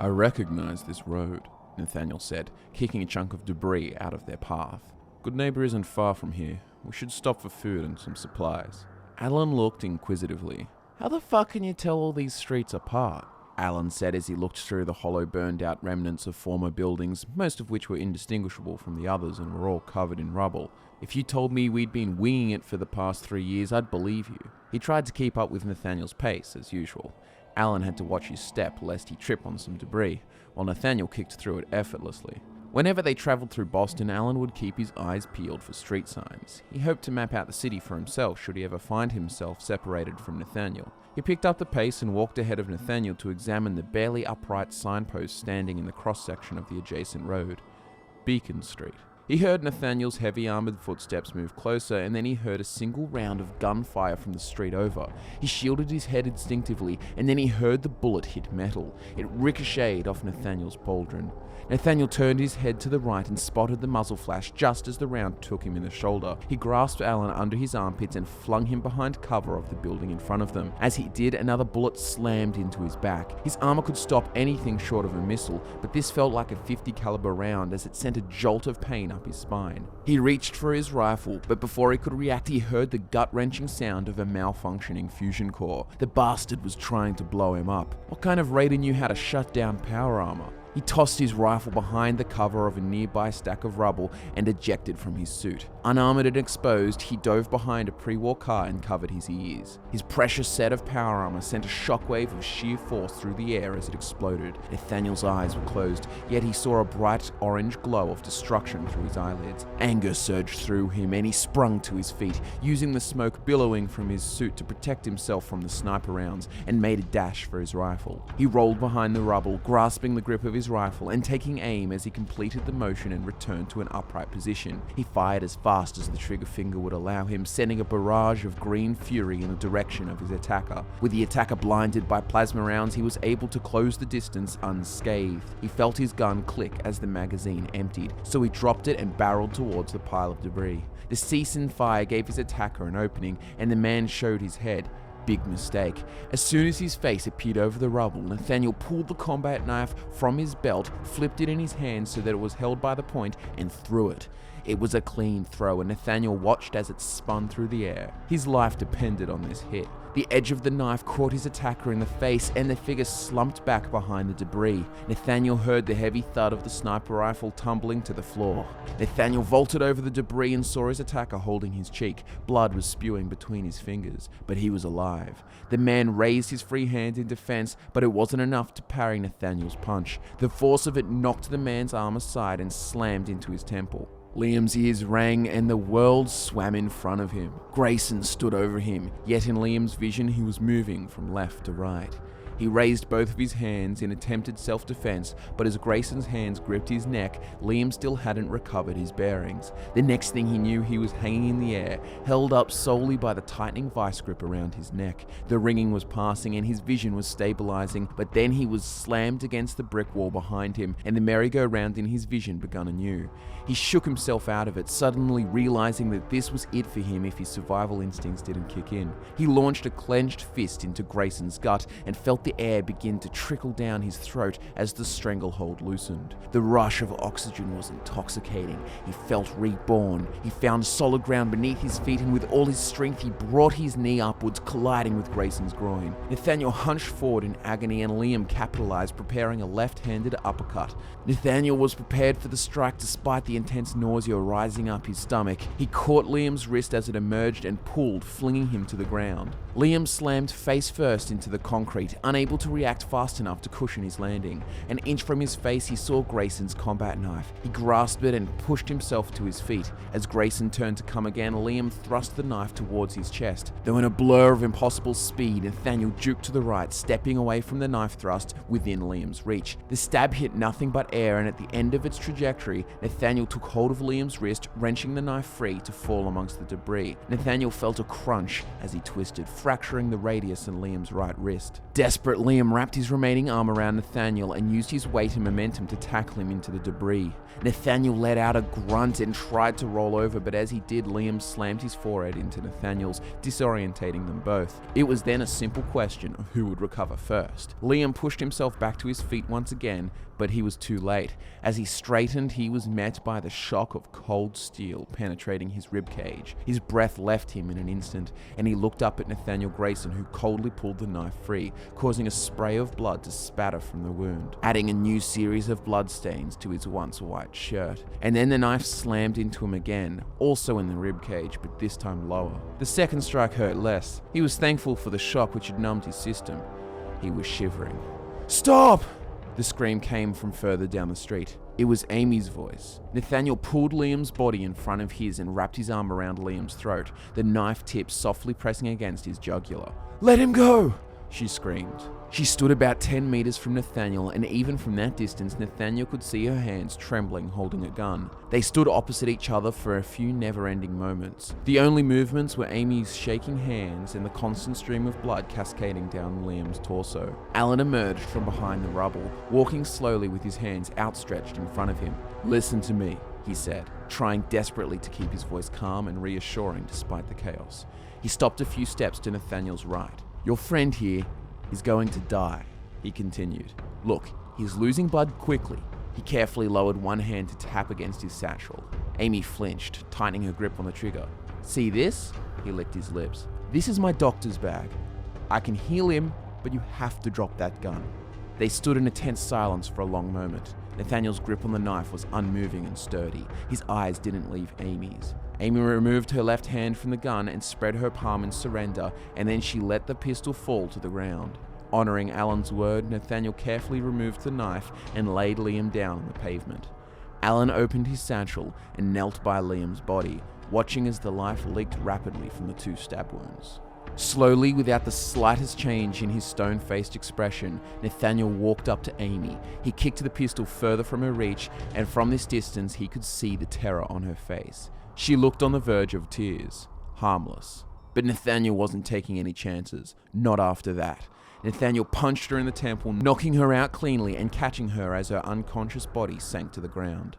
"I recognize this road," Nathaniel said, kicking a chunk of debris out of their path. "Good Neighbor isn't far from here. We should stop for food and some supplies." Alan looked inquisitively. "How the fuck can you tell all these streets apart?" Alan said as he looked through the hollow burned-out remnants of former buildings, most of which were indistinguishable from the others and were all covered in rubble. "If you told me we'd been winging it for the past 3 years, I'd believe you." He tried to keep up with Nathaniel's pace, as usual. Alan had to watch his step lest he trip on some debris, while Nathaniel kicked through it effortlessly. Whenever they travelled through Boston, Alan would keep his eyes peeled for street signs. He hoped to map out the city for himself should he ever find himself separated from Nathaniel. He picked up the pace and walked ahead of Nathaniel to examine the barely upright signpost standing in the cross-section of the adjacent road. Beacon Street. He heard Nathaniel's heavy armoured footsteps move closer, and then he heard a single round of gunfire from the street over. He shielded his head instinctively, and then he heard the bullet hit metal. It ricocheted off Nathaniel's pauldron. Nathaniel turned his head to the right and spotted the muzzle flash just as the round took him in the shoulder. He grasped Alan under his armpits and flung him behind cover of the building in front of them. As he did, another bullet slammed into his back. His armor could stop anything short of a missile, but this felt like a .50 caliber round as it sent a jolt of pain up his spine. He reached for his rifle, but before he could react, he heard the gut-wrenching sound of a malfunctioning fusion core. The bastard was trying to blow him up. What kind of raider knew how to shut down power armor? He tossed his rifle behind the cover of a nearby stack of rubble and ejected from his suit. Unarmored and exposed, he dove behind a pre-war car and covered his ears. His precious set of power armor sent a shockwave of sheer force through the air as it exploded. Nathaniel's eyes were closed, yet he saw a bright orange glow of destruction through his eyelids. Anger surged through him and he sprung to his feet, using the smoke billowing from his suit to protect himself from the sniper rounds, and made a dash for his rifle. He rolled behind the rubble, grasping the grip of his rifle and taking aim as he completed the motion and returned to an upright position. He fired as fast as the trigger finger would allow him, sending a barrage of green fury in the direction of his attacker. With the attacker blinded by plasma rounds, he was able to close the distance unscathed. He felt his gun click as the magazine emptied, so he dropped it and barreled towards the pile of debris. The cease in fire gave his attacker an opening, and the man showed his head. Big mistake. As soon as his face appeared over the rubble, Nathaniel pulled the combat knife from his belt, flipped it in his hand so that it was held by the point, and threw it. It was a clean throw, and Nathaniel watched as it spun through the air. His life depended on this hit. The edge of the knife caught his attacker in the face, and the figure slumped back behind the debris. Nathaniel heard the heavy thud of the sniper rifle tumbling to the floor. Nathaniel vaulted over the debris and saw his attacker holding his cheek. Blood was spewing between his fingers, but he was alive. The man raised his free hand in defense, but it wasn't enough to parry Nathaniel's punch. The force of it knocked the man's arm aside and slammed into his temple. Liam's ears rang and the world swam in front of him. Grayson stood over him, yet in Liam's vision he was moving from left to right. He raised both of his hands in attempted self-defense, but as Grayson's hands gripped his neck, Liam still hadn't recovered his bearings. The next thing he knew, he was hanging in the air, held up solely by the tightening vice grip around his neck. The ringing was passing and his vision was stabilizing, but then he was slammed against the brick wall behind him, and the merry-go-round in his vision began anew. He shook himself out of it, suddenly realizing that this was it for him if his survival instincts didn't kick in. He launched a clenched fist into Grayson's gut and felt the air begin to trickle down his throat as the stranglehold loosened. The rush of oxygen was intoxicating. He felt reborn. He found solid ground beneath his feet, and with all his strength he brought his knee upwards, colliding with Grayson's groin. Nathaniel hunched forward in agony, and Liam capitalized, preparing a left-handed uppercut. Nathaniel was prepared for the strike despite the intense nausea rising up his stomach. He caught Liam's wrist as it emerged and pulled, flinging him to the ground. Liam slammed face first into the concrete, unable to react fast enough to cushion his landing. An inch from his face, he saw Grayson's combat knife. He grasped it and pushed himself to his feet. As Grayson turned to come again, Liam thrust the knife towards his chest. Though in a blur of impossible speed, Nathaniel juked to the right, stepping away from the knife thrust within Liam's reach. The stab hit nothing but air, and at the end of its trajectory, Nathaniel took hold of Liam's wrist, wrenching the knife free to fall amongst the debris. Nathaniel felt a crunch as he twisted, fracturing the radius in Liam's right wrist. Desperate Desperate, Liam wrapped his remaining arm around Nathaniel and used his weight and momentum to tackle him into the debris. Nathaniel let out a grunt and tried to roll over, but as he did, Liam slammed his forehead into Nathaniel's, disorientating them both. It was then a simple question of who would recover first. Liam pushed himself back to his feet once again, but he was too late. As he straightened, he was met by the shock of cold steel penetrating his ribcage. His breath left him in an instant, and he looked up at Nathaniel Grayson, who coldly pulled the knife free, causing a spray of blood to spatter from the wound, adding a new series of bloodstains to his once white shirt. And then the knife slammed into him again, also in the ribcage, but this time lower. The second strike hurt less. He was thankful for the shock which had numbed his system. He was shivering. "Stop!" The scream came from further down the street. It was Amy's voice. Nathaniel pulled Liam's body in front of his and wrapped his arm around Liam's throat, the knife tip softly pressing against his jugular. "Let him go!" she screamed. She stood about 10 meters from Nathaniel, and even from that distance, Nathaniel could see her hands trembling, holding a gun. They stood opposite each other for a few never-ending moments. The only movements were Amy's shaking hands and the constant stream of blood cascading down Liam's torso. Alan emerged from behind the rubble, walking slowly with his hands outstretched in front of him. "Listen to me," he said, trying desperately to keep his voice calm and reassuring despite the chaos. He stopped a few steps to Nathaniel's right. "Your friend here is going to die," he continued. "Look, he's losing blood quickly." He carefully lowered one hand to tap against his satchel. Amy flinched, tightening her grip on the trigger. "See this?" He licked his lips. "This is my doctor's bag. I can heal him, but you have to drop that gun." They stood in a tense silence for a long moment. Nathaniel's grip on the knife was unmoving and sturdy. His eyes didn't leave Amy's. Amy removed her left hand from the gun and spread her palm in surrender, and then she let the pistol fall to the ground. Honoring Alan's word, Nathaniel carefully removed the knife and laid Liam down on the pavement. Alan opened his satchel and knelt by Liam's body, watching as the life leaked rapidly from the 2 stab wounds. Slowly, without the slightest change in his stone-faced expression, Nathaniel walked up to Amy. He kicked the pistol further from her reach, and from this distance he could see the terror on her face. She looked on the verge of tears, harmless. But Nathaniel wasn't taking any chances, not after that. Nathaniel punched her in the temple, knocking her out cleanly and catching her as her unconscious body sank to the ground.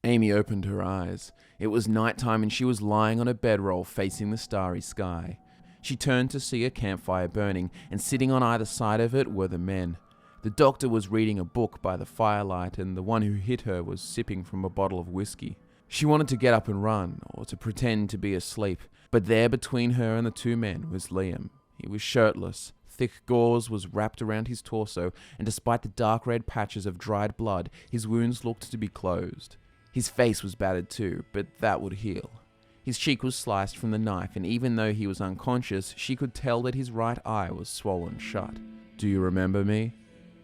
Amy opened her eyes. It was nighttime and she was lying on a bedroll facing the starry sky. She turned to see a campfire burning, and sitting on either side of it were the men. The doctor was reading a book by the firelight, and the one who hit her was sipping from a bottle of whiskey. She wanted to get up and run, or to pretend to be asleep, but there between her and the 2 men was Liam. He was shirtless. Thick gauze was wrapped around his torso, and despite the dark red patches of dried blood, his wounds looked to be closed. His face was battered too, but that would heal. His cheek was sliced from the knife, and even though he was unconscious, she could tell that his right eye was swollen shut. "Do you remember me?"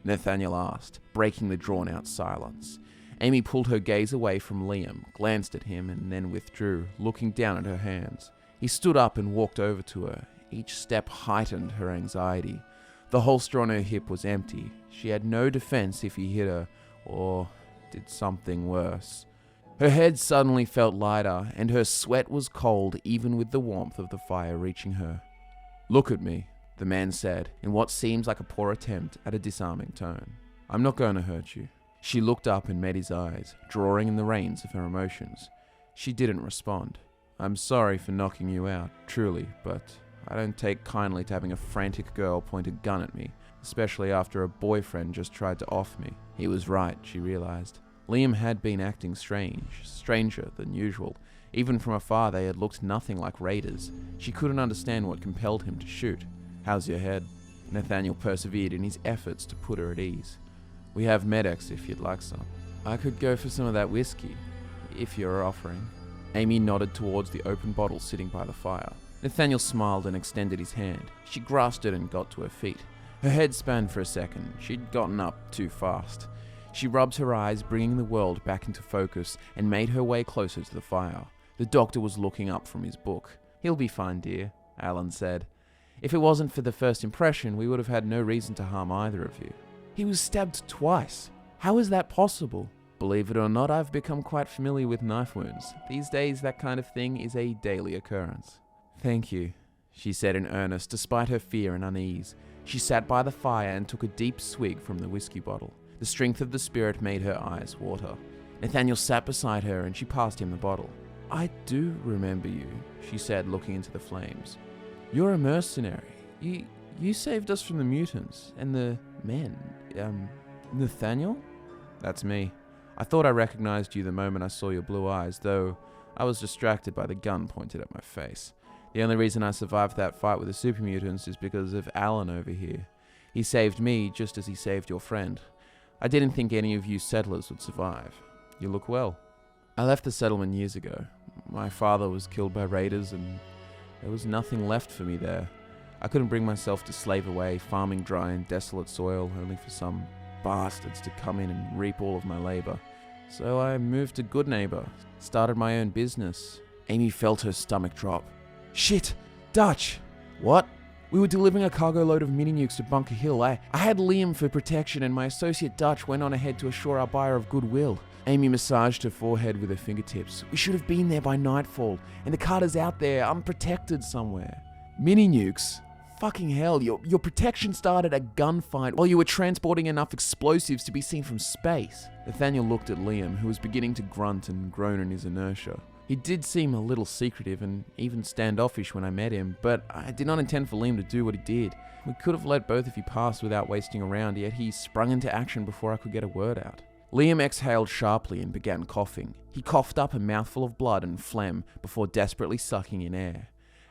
Nathaniel asked, breaking the drawn-out silence. Amy pulled her gaze away from Liam, glanced at him, and then withdrew, looking down at her hands. He stood up and walked over to her. Each step heightened her anxiety. The holster on her hip was empty. She had no defense if he hit her, or did something worse. Her head suddenly felt lighter, and her sweat was cold even with the warmth of the fire reaching her. "Look at me," the man said, in what seems like a poor attempt at a disarming tone. "I'm not going to hurt you." She looked up and met his eyes, drawing in the reins of her emotions. She didn't respond. "I'm sorry for knocking you out, truly, but I don't take kindly to having a frantic girl point a gun at me, especially after a boyfriend just tried to off me." He was right, she realized. Liam had been acting strange, stranger than usual. Even from afar they had looked nothing like raiders. She couldn't understand what compelled him to shoot. "How's your head?" Nathaniel persevered in his efforts to put her at ease. "We have Medex if you'd like some." "I could go for some of that whiskey, if you're offering." Amy nodded towards the open bottle sitting by the fire. Nathaniel smiled and extended his hand. She grasped it and got to her feet. Her head span for a second. She'd gotten up too fast. She rubbed her eyes, bringing the world back into focus, and made her way closer to the fire. The doctor was looking up from his book. "He'll be fine, dear," Alan said. "If it wasn't for the first impression, we would have had no reason to harm either of you." "He was stabbed twice. How is that possible?" "Believe it or not, I've become quite familiar with knife wounds. These days, that kind of thing is a daily occurrence." "Thank you," she said in earnest, despite her fear and unease. She sat by the fire and took a deep swig from the whiskey bottle. The strength of the spirit made her eyes water. Nathaniel sat beside her and she passed him the bottle. "I do remember you," she said, looking into the flames. "You're a mercenary. You saved us from the mutants and the men. Nathaniel?" "That's me. I thought I recognized you the moment I saw your blue eyes, though I was distracted by the gun pointed at my face. The only reason I survived that fight with the super mutants is because of Alan over here. He saved me just as he saved your friend. I didn't think any of you settlers would survive. You look well." "I left the settlement years ago. My father was killed by raiders and there was nothing left for me there. I couldn't bring myself to slave away, farming dry and desolate soil, only for some bastards to come in and reap all of my labor. So I moved to Goodneighbor, started my own business." Amy felt her stomach drop. "Shit! Dutch!" "What?" "We were delivering a cargo load of mini-nukes to Bunker Hill. I had Liam for protection and my associate Dutch went on ahead to assure our buyer of goodwill." Amy massaged her forehead with her fingertips. "We should have been there by nightfall, and the carter's out there, unprotected somewhere." "Mini-nukes? Fucking hell, your protection started a gunfight while you were transporting enough explosives to be seen from space." Nathaniel looked at Liam, who was beginning to grunt and groan in his inertia. He did seem a little secretive and even standoffish when I met him, but I did not intend for Liam to do what he did. We could have let both of you pass without wasting around, yet he sprung into action before I could get a word out. Liam exhaled sharply and began coughing. He coughed up a mouthful of blood and phlegm before desperately sucking in air.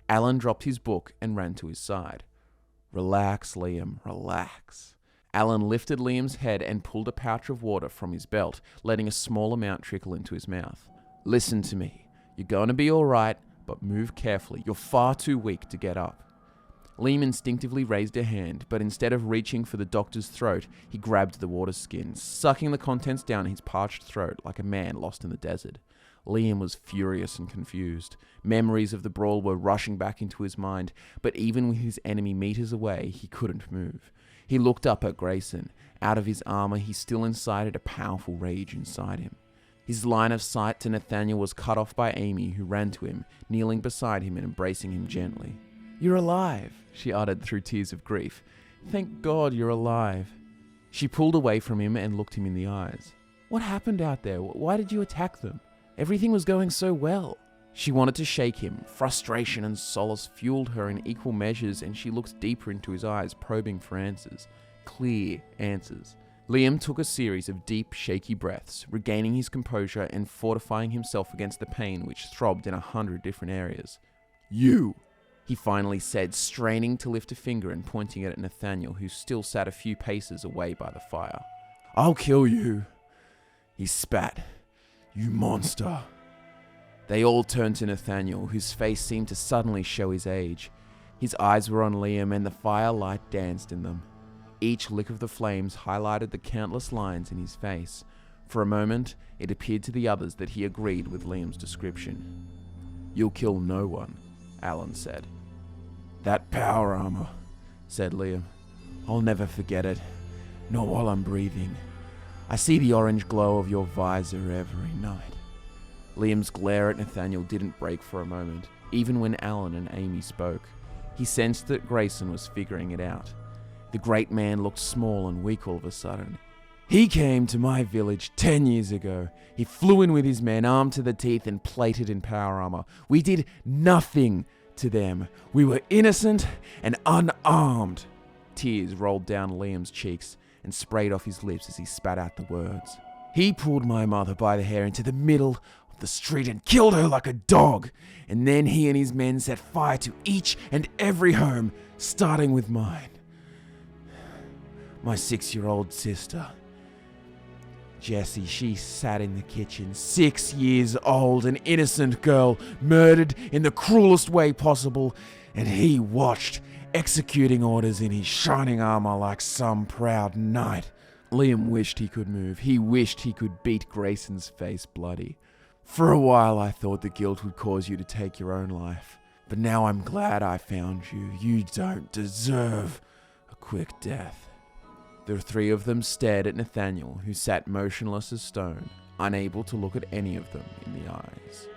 Alan dropped his book and ran to his side. "Relax, Liam, relax." Alan lifted Liam's head and pulled a pouch of water from his belt, letting a small amount trickle into his mouth. "Listen to me. You're going to be all right, but move carefully. You're far too weak to get up." Liam instinctively raised a hand, but instead of reaching for the doctor's throat, he grabbed the water skin, sucking the contents down his parched throat like a man lost in the desert. Liam was furious and confused. Memories of the brawl were rushing back into his mind, but even with his enemy meters away, he couldn't move. He looked up at Grayson. Out of his armor, he still incited a powerful rage inside him. His line of sight to Nathaniel was cut off by Amy, who ran to him, kneeling beside him and embracing him gently. "You're alive," she uttered through tears of grief. "Thank God you're alive." She pulled away from him and looked him in the eyes. "What happened out there? Why did you attack them? Everything was going so well." She wanted to shake him. Frustration and solace fueled her in equal measures, and she looked deeper into his eyes, probing for answers. Clear answers. Liam took a series of deep, shaky breaths, regaining his composure and fortifying himself against the pain which throbbed in 100 different areas. "You!" he finally said, straining to lift a finger and pointing it at Nathaniel, who still sat a few paces away by the fire. "I'll kill you!" He spat. "You monster!" They all turned to Nathaniel, whose face seemed to suddenly show his age. His eyes were on Liam, and the firelight danced in them. Each lick of the flames highlighted the countless lines in his face. For a moment, it appeared to the others that he agreed with Liam's description. "You'll kill no one," Alan said. "That power armor," said Liam. "I'll never forget it, not while I'm breathing. I see the orange glow of your visor every night." Liam's glare at Nathaniel didn't break for a moment, even when Alan and Amy spoke. He sensed that Grayson was figuring it out. The great man looked small and weak all of a sudden. "He came to my village 10 years ago. He flew in with his men, armed to the teeth and plated in power armor. We did nothing to them. We were innocent and unarmed." Tears rolled down Liam's cheeks and sprayed off his lips as he spat out the words. "He pulled my mother by the hair into the middle of the street and killed her like a dog. And then he and his men set fire to each and every home, starting with mine. My 6-year-old sister, Jessie, she sat in the kitchen, 6 years old, an innocent girl, murdered in the cruelest way possible, and he watched, executing orders in his shining armor like some proud knight." Liam wished he could move. He wished he could beat Grayson's face bloody. "For a while I thought the guilt would cause you to take your own life, but now I'm glad I found you. You don't deserve a quick death." The three of them stared at Nathaniel, who sat motionless as stone, unable to look at any of them in the eyes.